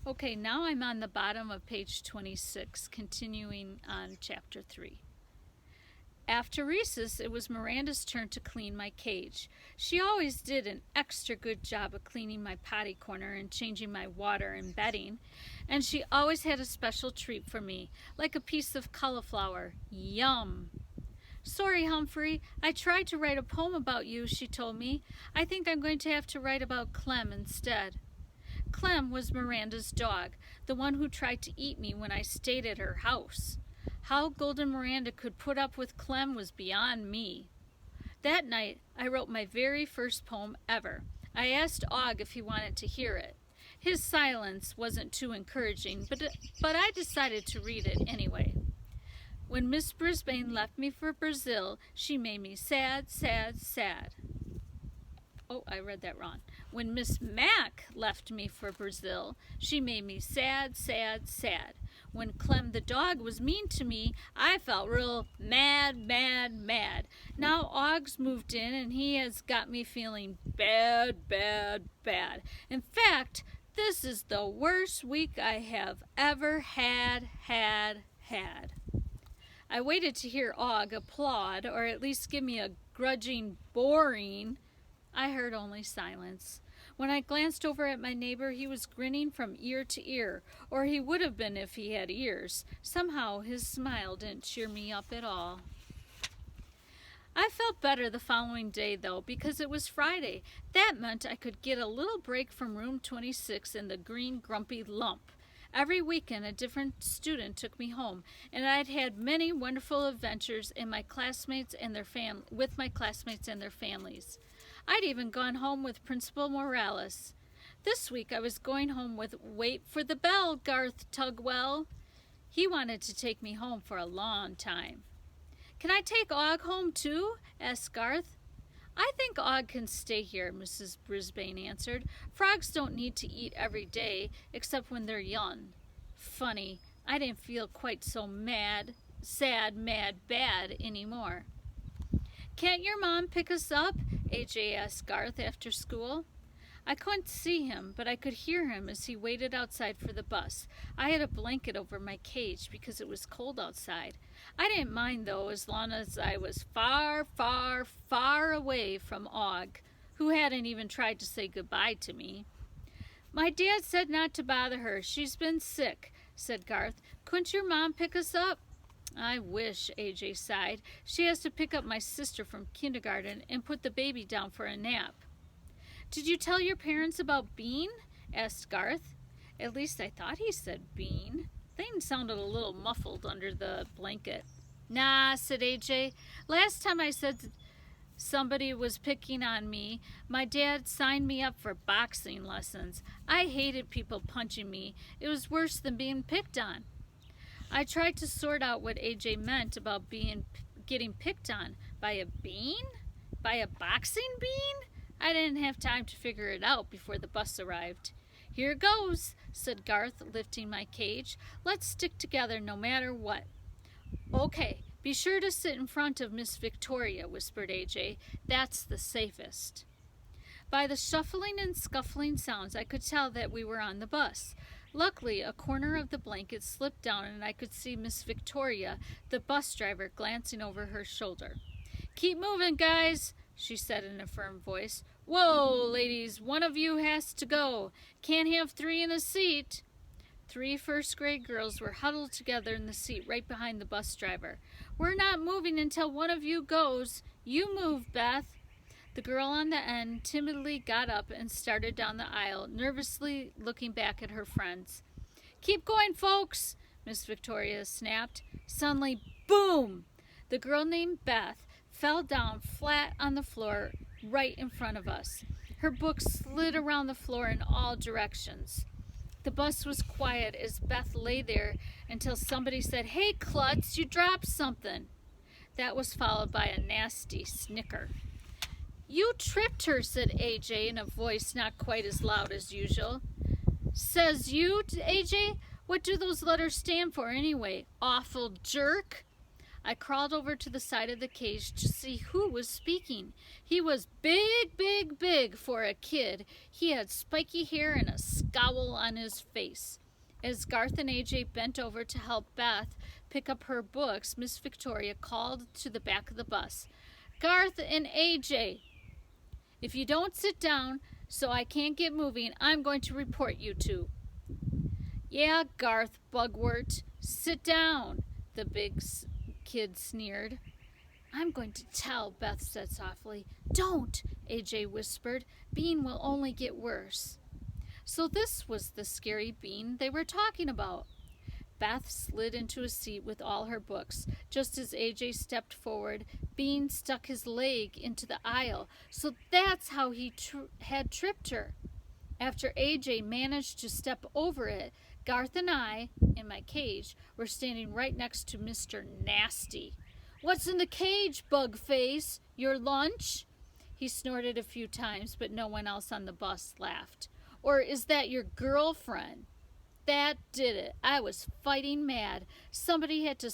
Okay, now I'm on the bottom of page 26, continuing on chapter 3. After recess, it was Miranda's turn to clean my cage. She always did an extra good job of cleaning my potty corner and changing my water and bedding, and she always had a special treat for me, like a piece of cauliflower. Yum! Sorry, Humphrey, I tried to write a poem about you, she told me. I think I'm going to have to write about Clem instead. Clem was Miranda's dog, the one who tried to eat me when I stayed at her house. How Golden Miranda could put up with Clem was beyond me. That night, I wrote my very first poem ever. I asked Og if he wanted to hear it. His silence wasn't too encouraging, but I decided to read it anyway. When Miss Brisbane left me for Brazil, she made me sad, sad, sad. Oh, I read that wrong. When Miss Mac left me for Brazil, she made me sad, sad, sad. When Clem the dog was mean to me, I felt real mad, mad, mad. Now Og's moved in and he has got me feeling bad, bad, bad. In fact, this is the worst week I have ever had. I waited to hear Og applaud, or at least give me a grudging boring. I heard only silence. When I glanced over at my neighbor, he was grinning from ear to ear, or he would have been if he had ears. Somehow his smile didn't cheer me up at all. I felt better the following day, though, because it was Friday. That meant I could get a little break from room 26 and the green grumpy lump. Every weekend a different student took me home, and I'd had many wonderful adventures with my classmates and their families. I'd even gone home with Principal Morales. This week I was going home with Wait for the Bell, Garth Tugwell. He wanted to take me home for a long time. Can I take Og home too? Asked Garth. I think Og can stay here, Mrs. Brisbane answered. Frogs don't need to eat every day, except when they're young. Funny, I didn't feel quite so sad, mad, bad anymore. Can't your mom pick us up? AJ asked Garth after school. I couldn't see him, but I could hear him as he waited outside for the bus. I had a blanket over my cage because it was cold outside. I didn't mind, though, as long as I was far, far, far away from Og, who hadn't even tried to say goodbye to me. My dad said not to bother her. She's been sick, said Garth. Couldn't your mom pick us up? I wish, AJ sighed. She has to pick up my sister from kindergarten and put the baby down for a nap. Did you tell your parents about Bean? Asked Garth. At least I thought he said Bean. Things sounded a little muffled under the blanket. Nah, said AJ. Last time I said somebody was picking on me, my dad signed me up for boxing lessons. I hated people punching me. It was worse than being picked on. I tried to sort out what AJ meant about getting picked on. By a bean? By a boxing bean? I didn't have time to figure it out before the bus arrived. Here goes, said Garth, lifting my cage. Let's stick together no matter what. Okay, be sure to sit in front of Miss Victoria, whispered AJ. That's the safest. By the shuffling and scuffling sounds, I could tell that we were on the bus. Luckily, a corner of the blanket slipped down and I could see Miss Victoria, the bus driver, glancing over her shoulder. Keep moving, guys, she said in a firm voice. Whoa, ladies, one of you has to go. Can't have 3 in a seat. 3 first-grade girls were huddled together in the seat right behind the bus driver. We're not moving until one of you goes. You move, Beth. The girl on the end timidly got up and started down the aisle, nervously looking back at her friends. Keep going, folks, Miss Victoria snapped. Suddenly, boom! The girl named Beth fell down flat on the floor right in front of us. Her book slid around the floor in all directions. The bus was quiet as Beth lay there until somebody said, Hey, Klutz, you dropped something. That was followed by a nasty snicker. You tripped her, said AJ in a voice not quite as loud as usual. Says you, AJ? What do those letters stand for anyway? Awful jerk? I crawled over to the side of the cage to see who was speaking. He was big for a kid. He had spiky hair and a scowl on his face. As Garth and AJ bent over to help Beth pick up her books, Miss Victoria called to the back of the bus. Garth and AJ, if you don't sit down so I can't get moving, I'm going to report you two. Yeah, Garth Bugwort, sit down, the big kid sneered. I'm going to tell, Beth said softly. Don't, AJ whispered. Bean will only get worse. So this was the scary Bean they were talking about. Beth slid into a seat with all her books. Just as AJ stepped forward, Bean stuck his leg into the aisle. So that's how he had tripped her. After AJ managed to step over it, Garth and I, in my cage, were standing right next to Mr. Nasty. What's in the cage, Bugface? Your lunch? He snorted a few times, but no one else on the bus laughed. Or is that your girlfriend? That did it. I was fighting mad. Somebody had to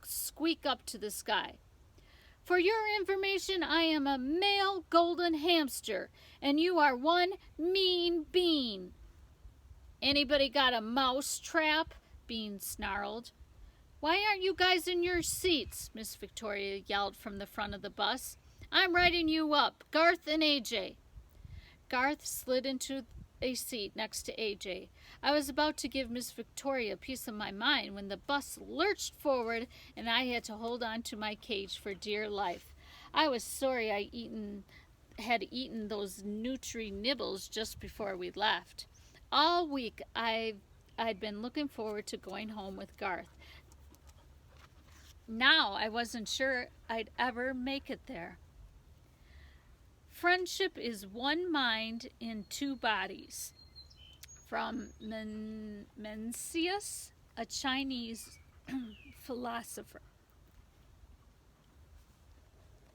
squeak up to this guy. For your information, I am a male golden hamster, and you are one mean bean. Anybody got a mouse trap? Bean snarled. Why aren't you guys in your seats? Miss Victoria yelled from the front of the bus. I'm riding you up, Garth and AJ. Garth slid into a seat next to AJ. I was about to give Miss Victoria a piece of my mind when the bus lurched forward and I had to hold on to my cage for dear life. I was sorry I had eaten those Nutri-Nibbles just before we left. All week I'd been looking forward to going home with Garth. Now I wasn't sure I'd ever make it there. Friendship is one mind in two bodies. From Mencius, a Chinese philosopher.